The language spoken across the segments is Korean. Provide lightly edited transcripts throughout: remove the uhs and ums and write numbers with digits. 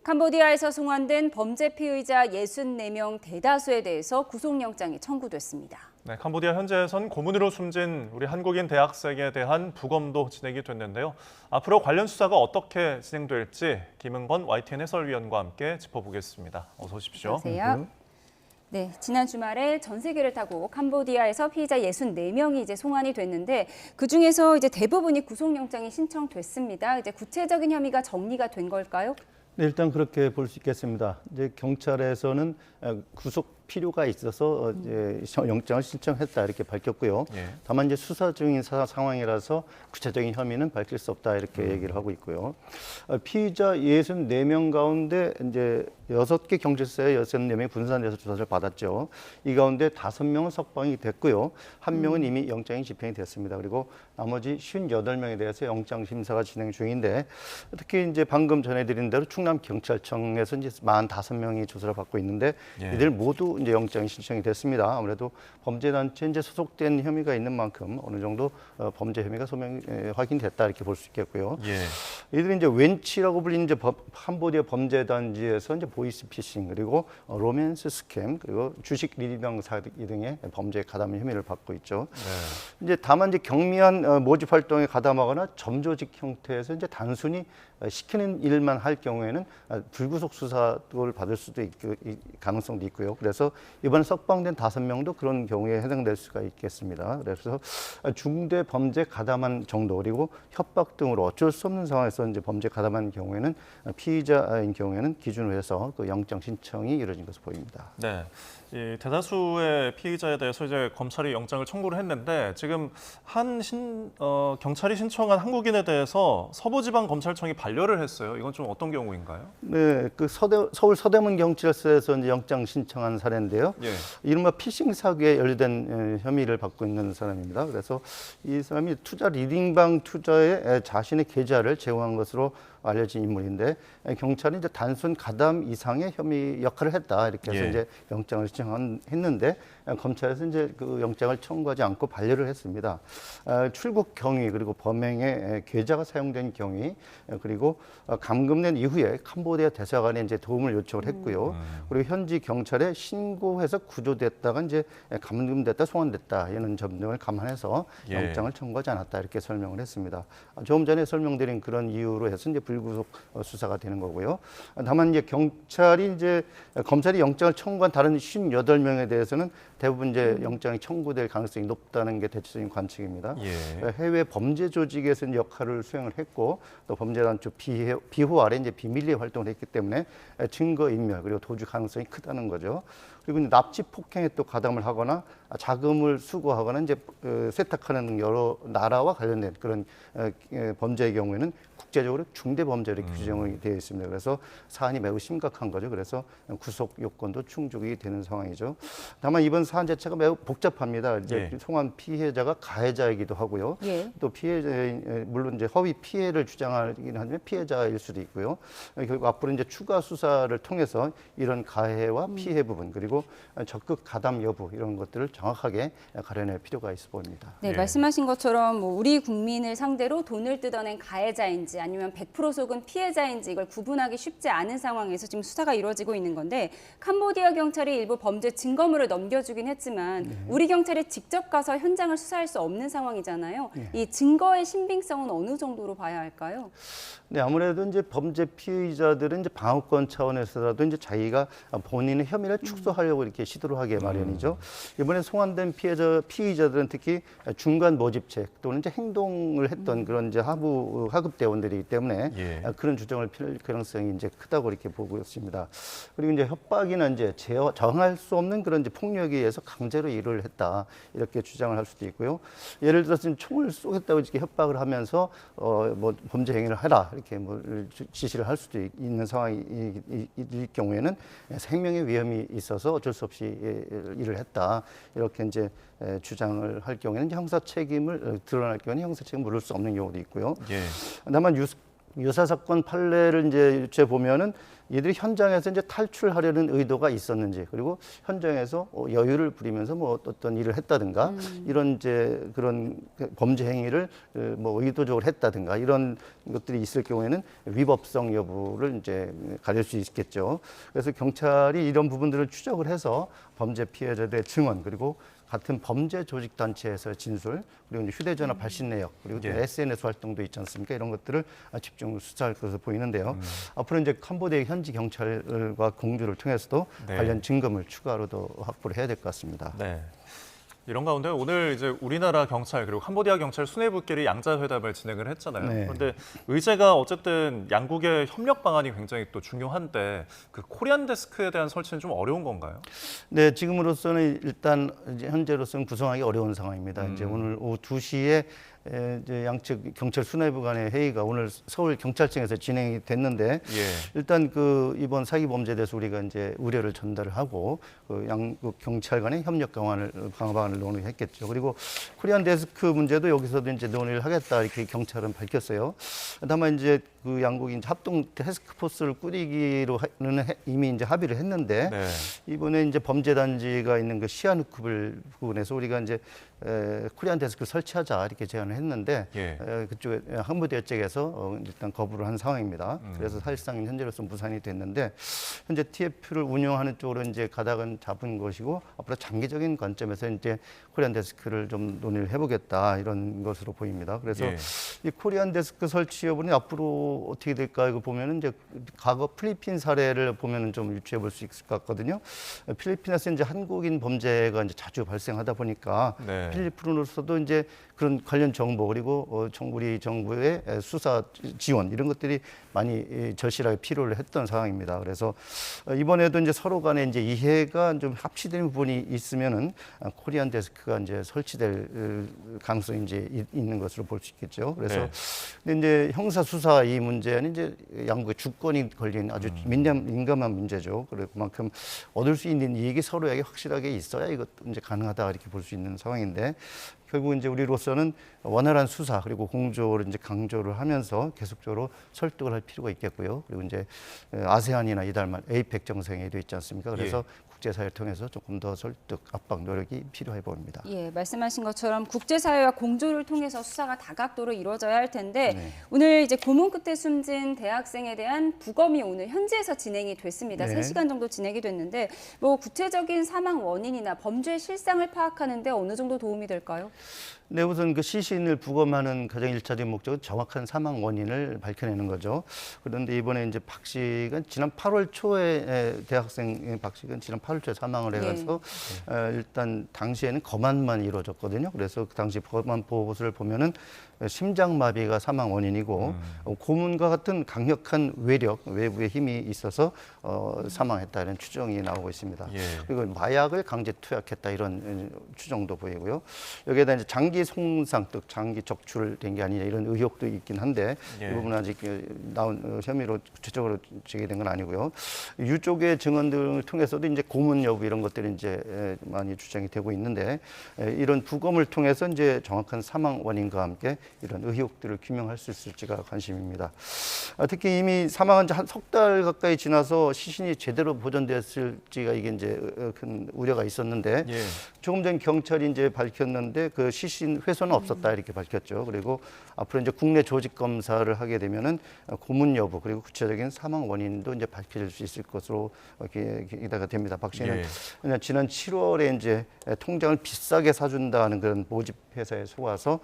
캄보디아에서 송환된 범죄 피의자 64명 대다수에 대해서 구속영장이 청구됐습니다. 네, 캄보디아 현지에선 고문으로 숨진 우리 한국인 대학생에 대한 부검도 진행이 됐는데요. 앞으로 관련 수사가 어떻게 진행될지 김은건 YTN 해설위원과 함께 짚어보겠습니다. 어서 오십시오. 안녕하세요. 네, 지난 주말에 전 세계를 타고 캄보디아에서 피의자 64명이 이제 송환이 됐는데 그중에서 이제 대부분이 구속영장이 신청됐습니다. 이제 구체적인 혐의가 정리가 된 걸까요? 네, 일단 그렇게 볼 수 있겠습니다. 이제 경찰에서는 구속 필요가 있어서 이제 영장을 신청했다 이렇게 밝혔고요. 예. 다만 이제 수사 중인 상황이라서 구체적인 혐의는 밝힐 수 없다 이렇게 얘기를 하고 있고요. 피의자 64명 가운데 이제 6개 경찰서에 64명이 분산돼서 조사를 받았죠. 이 가운데 5명은 석방이 됐고요. 1명은 이미 영장이 집행이 됐습니다. 그리고 나머지 58명에 대해서 영장 심사가 진행 중인데 특히 이제 방금 전해드린 대로 충남 경찰청에서 이제 45명이 조사를 받고 있는데 예. 이들 모두 이제 영장이 신청이 됐습니다. 아무래도 범죄단체에 이제 소속된 혐의가 있는 만큼 어느 정도 범죄 혐의가 확인됐다 이렇게 볼 수 있겠고요. 예. 이들이 이제 웬치라고 불리는 이제 캄보디아 범죄단지에서 이제 보이스피싱 그리고 로맨스 스캠 그리고 주식 리병 사기 등의 범죄에 가담한 혐의를 받고 있죠. 네. 이제 다만 이제 경미한 모집 활동에 가담하거나 점조직 형태에서 이제 단순히 시키는 일만 할 경우에는 불구속 수사를 받을 수도 있고 가능성도 있고요. 그래서 이번에 석방된 5명도 그런 경우에 해당될 수가 있겠습니다. 그래서 중대 범죄 가담한 정도 그리고 협박 등으로 어쩔 수 없는 상황에서 이제 범죄 가담한 경우에는 피의자인 경우에는 기준으로 해서 그 영장 신청이 이루어진 것으로 보입니다. 네. 이 대다수의 피의자에 대해서 이제 검찰이 영장을 청구를 했는데 지금 경찰이 신청한 한국인에 대해서 서부지방검찰청이 반려를 했어요. 이건 좀 어떤 경우인가요? 네, 그 서울 서대문 경찰서에서 이제 영장 신청한 사례인데요. 예. 이른바 피싱 사기에 연루된 혐의를 받고 있는 사람입니다. 그래서 이 사람이 투자 리딩방 투자에 자신의 계좌를 제공한 것으로 알려진 인물인데 경찰이 이제 단순 가담 이상의 혐의 역할을 했다 이렇게 해서 예. 이제 영장을 신청했는데 검찰에서 이제 그 영장을 청구하지 않고 반려를 했습니다. 출국 경위 그리고 범행에 계좌가 사용된 경위 그리고 감금된 이후에 캄보디아 대사관에 이제 도움을 요청을 했고요. 그리고 현지 경찰에 신고해서 구조됐다가 이제 감금됐다 송환됐다 이런 점 등을 감안해서 예. 영장을 청구하지 않았다 이렇게 설명을 했습니다. 조금 전에 설명드린 그런 이유로 해서 이제 불구속 수사가 되는 거고요. 다만 이제 검찰이 영장을 청구한 다른 58명에 대해서는 대부분 이제 영장이 청구될 가능성이 높다는 게 대체적인 관측입니다. 예. 해외 범죄 조직에서 역할을 수행을 했고 또 범죄단체 비호 아래 이제 비밀리에 활동을 했기 때문에 증거 인멸 그리고 도주 가능성이 크다는 거죠. 그리고 이제 납치 폭행에 또 가담을 하거나 자금을 수거하거나 이제 세탁하는 여러 나라와 관련된 그런 범죄의 경우에는 국제적으로 중대 범죄로 규정이 되어 있습니다. 그래서 사안이 매우 심각한 거죠. 그래서 구속 요건도 충족이 되는 상황이죠. 다만 이번 사안 자체가 매우 복잡합니다. 이제 예. 송환 피해자가 가해자이기도 하고요. 예. 또 물론 이제 허위 피해를 주장하긴 하지만 피해자일 수도 있고요. 결국 앞으로 이제 추가 수사를 통해서 이런 가해와 피해 부분 그리고 적극 가담 여부 이런 것들을 정확하게 가려낼 필요가 있어 보입니다. 네, 예. 말씀하신 것처럼 뭐 우리 국민을 상대로 돈을 뜯어낸 가해자인지 아니면 100% 속은 피해자인지 이걸 구분하기 쉽지 않은 상황에서 지금 수사가 이루어지고 있는 건데 캄보디아 경찰이 일부 범죄 증거물을 넘겨주긴 했지만 우리 경찰이 직접 가서 현장을 수사할 수 없는 상황이잖아요. 이 증거의 신빙성은 어느 정도로 봐야 할까요? 네, 아무래도 이제 범죄 피의자들은 이제 방어권 차원에서라도 이제 자기가 본인의 혐의를 축소하려고 이렇게 시도를 하게 마련이죠. 이번에 송환된 피의자들은 특히 중간 모집책 또는 이제 행동을 했던 그런 이제 하급 대원들이기 때문에 예. 그런 주장을 펼 가능성이 이제 크다고 이렇게 보고 있습니다. 그리고 이제 협박이나 이제 정할 수 없는 그런 이제 폭력에 의해서 강제로 일을 했다 이렇게 주장을 할 수도 있고요. 예를 들어서 총을 쏘겠다고 이렇게 협박을 하면서 뭐 범죄 행위를 해라 이렇게 뭐 지시를 할 수도 있는 상황일 경우에는 생명의 위험이 있어서 어쩔 수 없이 일을 했다 이렇게 이제 주장을 할 경우에는 형사 책임을 드러날 경우는 형사 책임을 물을 수 없는 경우도 있고요. 예. 다만 유사 사건 판례를 이제 보면은 이들이 현장에서 이제 탈출하려는 의도가 있었는지, 그리고 현장에서 여유를 부리면서 뭐 어떤 일을 했다든가 이런 이제 그런 범죄 행위를 뭐 의도적으로 했다든가 이런 것들이 있을 경우에는 위법성 여부를 이제 가릴 수 있겠죠. 그래서 경찰이 이런 부분들을 추적을 해서 범죄 피해자들의 증언, 그리고 같은 범죄 조직 단체에서 진술, 그리고 이제 휴대전화 발신 내역, 그리고 예. SNS 활동도 있지 않습니까? 이런 것들을 집중 수사할 것으로 보이는데요. 앞으로 이제 캄보디아 현지 경찰과 공조를 통해서도 네. 관련 증거물 추가로 더 확보를 해야 될 것 같습니다. 네. 이런 가운데 오늘 이제 우리나라 경찰 그리고 캄보디아 경찰 수뇌부끼리 양자 회담을 진행을 했잖아요. 네. 그런데 의제가 어쨌든 양국의 협력 방안이 굉장히 또 중요한데 그 코리안 데스크에 대한 설치는 좀 어려운 건가요? 네, 지금으로서는 일단 이제 현재로서는 구성하기 어려운 상황입니다. 이제 오늘 오후 2시에 이제 양측 경찰 수뇌부 간의 회의가 오늘 서울 경찰청에서 진행이 됐는데 예. 일단 그 이번 사기 범죄에 대해서 우리가 이제 우려를 전달을 하고 그 양국 경찰 간의 협력 강화방안을 논의했겠죠. 그리고 코리안 데스크 문제도 여기서도 이제 논의를 하겠다 이렇게 경찰은 밝혔어요. 다만 이제 그 양국이 이제 합동 태스크포스를 꾸리기로는 이미 이제 합의를 했는데 네. 이번에 이제 범죄 단지가 있는 그 시아누쿠빌 부근에서 우리가 이제 코리안 데스크를 설치하자 이렇게 제안을 했는데 예. 그쪽에 캄보디아 쪽에서 일단 거부를 한 상황입니다. 그래서 사실상 현재로서 무산이 됐는데 현재 TF를 운영하는 쪽으로 이제 가닥은 잡은 것이고 앞으로 장기적인 관점에서 이제 코리안 데스크를 좀 논의를 해보겠다 이런 것으로 보입니다. 그래서 예. 이 코리안 데스크 설치 여부는 앞으로 어떻게 될까 이거 보면은 이제 과거 필리핀 사례를 보면은 좀 유추해 볼 수 있을 것 같거든요. 필리핀에서 이제 한국인 범죄가 이제 자주 발생하다 보니까 네. 필리핀으로서도 이제 그런 관련 정보 그리고 우리 정부의 수사 지원 이런 것들이 많이 절실하게 필요를 했던 상황입니다. 그래서 이번에도 이제 서로 간에 이제 이해가 좀 합치된 부분이 있으면은 코리안 데스크가 이제 설치될 가능성이 이제 있는 것으로 볼 수 있겠죠. 그래서 네. 근데 이제 형사 수사 이 문제는 이제 양국의 주권이 걸린 아주 민감한 문제죠. 그리고 그만큼 얻을 수 있는 이익이 서로에게 확실하게 있어야 이것도 이제 가능하다 이렇게 볼 수 있는 상황인데 결국 이제 우리로서는 원활한 수사 그리고 공조를 이제 강조를 하면서 계속적으로 설득을 할 필요가 있겠고요. 그리고 이제 아세안이나 이달 말 에이펙 정상회의도 있지 않습니까? 그래서 국제사회를 통해서 조금 더 설득 압박 노력이 필요해 보입니다. 예, 말씀하신 것처럼 국제사회와 공조를 통해서 수사가 다각도로 이루어져야 할 텐데 네. 오늘 이제 고문 끝에 숨진 대학생에 대한 부검이 오늘 현지에서 진행이 됐습니다. 네. 3시간 정도 진행이 됐는데 뭐 구체적인 사망 원인이나 범죄 실상을 파악하는 데 어느 정도 도움이 될까요? 네, 우선 그 시신을 부검하는 가장 일차적인 목적은 정확한 사망 원인을 밝혀내는 거죠. 그런데 이번에 이제 박 씨가 지난 8월 초에 대학생 박 씨가 지난 8월 초에 사망을 해서 일단 당시에는 검안만 이루어졌거든요. 그래서 그 당시 검안 보고서를 보면은 심장마비가 사망 원인이고 고문과 같은 강력한 외력, 외부의 힘이 있어서 사망했다는 추정이 나오고 있습니다. 예. 그리고 마약을 강제 투약했다 이런 추정도 보이고요. 여기에다 이제 장기 손상, 또 장기 적출된 게 아니냐 이런 의혹도 있긴 한데 예. 이 부분은 아직 나온 혐의로 구체적으로 제기된 건 아니고요. 유족의 증언 등을 통해서도 이제 고문 여부 이런 것들이 이제 많이 주장이 되고 있는데 이런 부검을 통해서 이제 정확한 사망 원인과 함께 이런 의혹들을 규명할 수 있을지가 관심입니다. 특히 이미 사망한 지 한 석 달 가까이 지나서 시신이 제대로 보존됐을지가 이게 이제 큰 우려가 있었는데 예. 조금 전 경찰이 이제 밝혔는데 그 시신 훼손은 없었다 이렇게 밝혔죠. 그리고 앞으로 이제 국내 조직 검사를 하게 되면은 고문 여부 그리고 구체적인 사망 원인도 이제 밝혀질 수 있을 것으로 기대가 됩니다. 박 씨는 그냥 지난 7월에 이제 통장을 비싸게 사준다는 그런 모집 회사에 속아서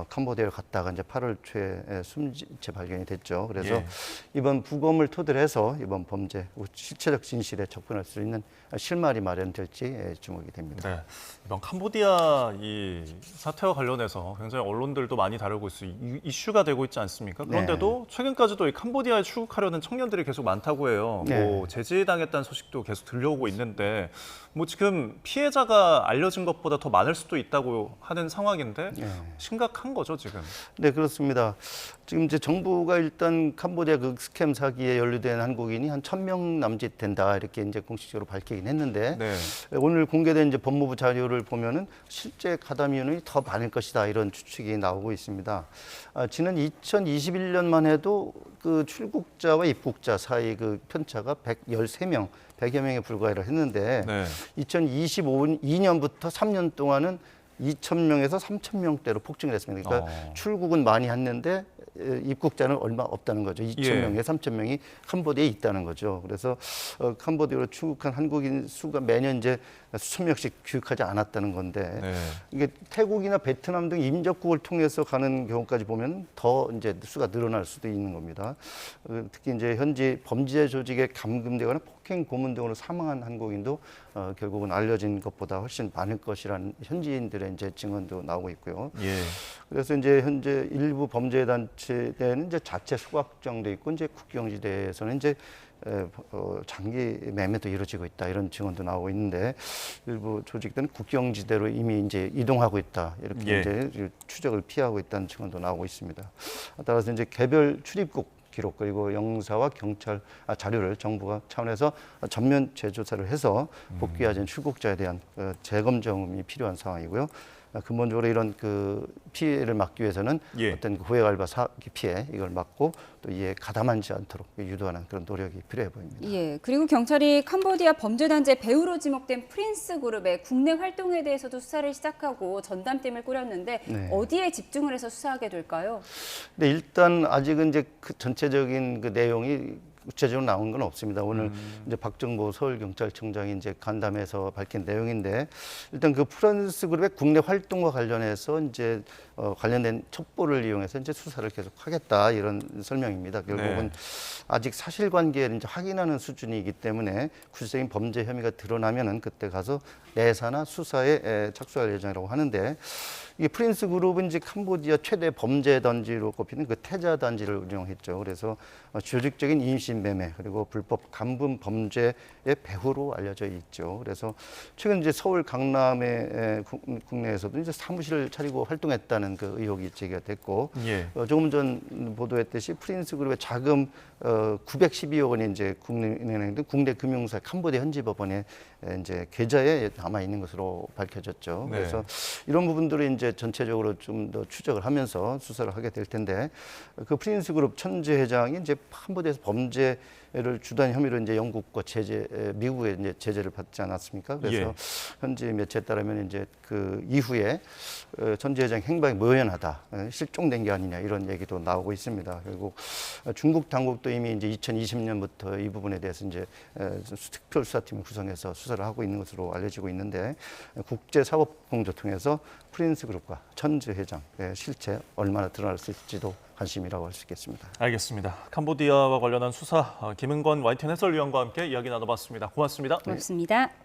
캄보디아를 갔다가 이제 8월 초에 숨지체 발견이 됐죠. 그래서 예. 이번 부검을 토대로 해서 이번 범죄 실체적 진실에 접근할 수 있는 실마리 마련될지 주목이 됩니다. 네. 이번 캄보디아 이 사태와 관련해서 굉장히 언론들도 많이 다루고 있어요. 이슈가 되고 있지 않습니까? 그런데도 최근까지도 이 캄보디아에 출국하려는 청년들이 계속 많다고 해요. 네. 뭐 제지당했다는 소식도 계속 들려오고 있는데 뭐 지금 피해자가 알려진 것보다 더 많을 수도 있다고 하는 상황인데 심각한 거죠 지금? 지금. 네, 그렇습니다. 지금 이제 정부가 일단 캄보디아 그 스캠 사기에 연루된 한국인이 한 1,000명 남짓 된다 이렇게 이제 공식적으로 밝히긴 했는데 네. 오늘 공개된 이제 법무부 자료를 보면은 실제 가담 인원이 더 많을 것이다 이런 추측이 나오고 있습니다. 지난 2021년만 해도 그 출국자와 입국자 사이 그 편차가 113명, 100여 명에 불과를 했는데 네. 2022년부터 3년 동안은 2,000명에서 3,000명대로 폭증을 했습니다. 그러니까 출국은 많이 했는데 입국자는 얼마 없다는 거죠. 2,000명에 3,000명이 캄보디아에 있다는 거죠. 그래서 캄보디아로 출국한 한국인 수가 매년 이제 수천 명씩 귀국하지 않았다는 건데 네. 이게 태국이나 베트남 등 임적국을 통해서 가는 경우까지 보면 더 이제 수가 늘어날 수도 있는 겁니다. 특히 이제 현지 범죄 조직에 감금되거나 폭행 고문 등으로 사망한 한국인도 결국은 알려진 것보다 훨씬 많을 것이라는 현지인들의 이제 증언도 나오고 있고요. 예. 그래서 이제 현재 일부 범죄 단체는 이제 자체 소각정돼 있고 이제 국경지대에서는 이제 장기 매매도 이루어지고 있다 이런 증언도 나오고 있는데 일부 조직들은 국경지대로 이미 이제 이동하고 있다 이렇게 예. 이제 추적을 피하고 있다는 증언도 나오고 있습니다. 따라서 이제 개별 출입국 기록 그리고 영사와 경찰 자료를 정부가 차원에서 전면 재조사를 해서 복귀하신 출국자에 대한 재검증이 필요한 상황이고요. 근본적으로 이런 그 피해를 막기 위해서는 예. 어떤 그 고액 알바 사기 피해 이걸 막고 또 이에 가담하지 않도록 유도하는 그런 노력이 필요해 보입니다. 예, 그리고 경찰이 캄보디아 범죄단체 배우로 지목된 프린스 그룹의 국내 활동에 대해서도 수사를 시작하고 전담팀을 꾸렸는데 네. 어디에 집중을 해서 수사하게 될까요? 근데 일단 아직은 이제 그 전체적인 그 내용이 구체적으로 나온 건 없습니다. 오늘 이제 박정보 서울경찰청장이 이제 간담회에서 밝힌 내용인데 일단 그 프란스 그룹의 국내 활동과 관련해서 이제 관련된 첩보를 이용해서 이제 수사를 계속하겠다 이런 설명입니다. 결국은 네. 아직 사실관계를 이제 확인하는 수준이기 때문에 구체적인 범죄 혐의가 드러나면은 그때 가서 내사나 수사에 착수할 예정이라고 하는데 이 프린스 그룹은 이제 캄보디아 최대 범죄 단지로 꼽히는 그 태자 단지를 운영했죠. 그래서 조직적인 인신 매매 그리고 불법 감금 범죄의 배후로 알려져 있죠. 그래서 최근 이제 서울 강남의 국내에서도 이제 사무실을 차리고 활동했다는 그 의혹이 제기가 됐고 예. 조금 전 보도했듯이 프린스 그룹의 자금 912억 원이 이제 국내은행 등 국내 금융사 캄보디아 현지 법원에 이제 계좌에 남아 있는 것으로 밝혀졌죠. 네. 그래서 이런 부분들을 이제 전체적으로 좀 더 추적을 하면서 수사를 하게 될 텐데 그 프린스 그룹 천재 회장이 이제 캄보디아에서 범죄를 주도한 혐의로 이제 영국과 미국의 이제 제재를 받지 않았습니까? 그래서 예. 현지 매체에 따르면 이제 그 이후에 천재 회장 행방이 묘연하다, 실종된 게 아니냐 이런 얘기도 나오고 있습니다. 그리고 중국 당국도 이미 이제 2020년부터 이 부분에 대해서 이제 특별수사팀을 구성해서 수사를 하고 있는 것으로 알려지고 있는데 국제사법공조 통해서 프린스 그룹과 천재 회장의 실체 얼마나 드러날 수 있을지도 관심이라고 할 수 있겠습니다. 알겠습니다. 캄보디아와 관련한 수사 김은건 YTN 해설위원과 함께 이야기 나눠봤습니다. 고맙습니다. 고맙습니다.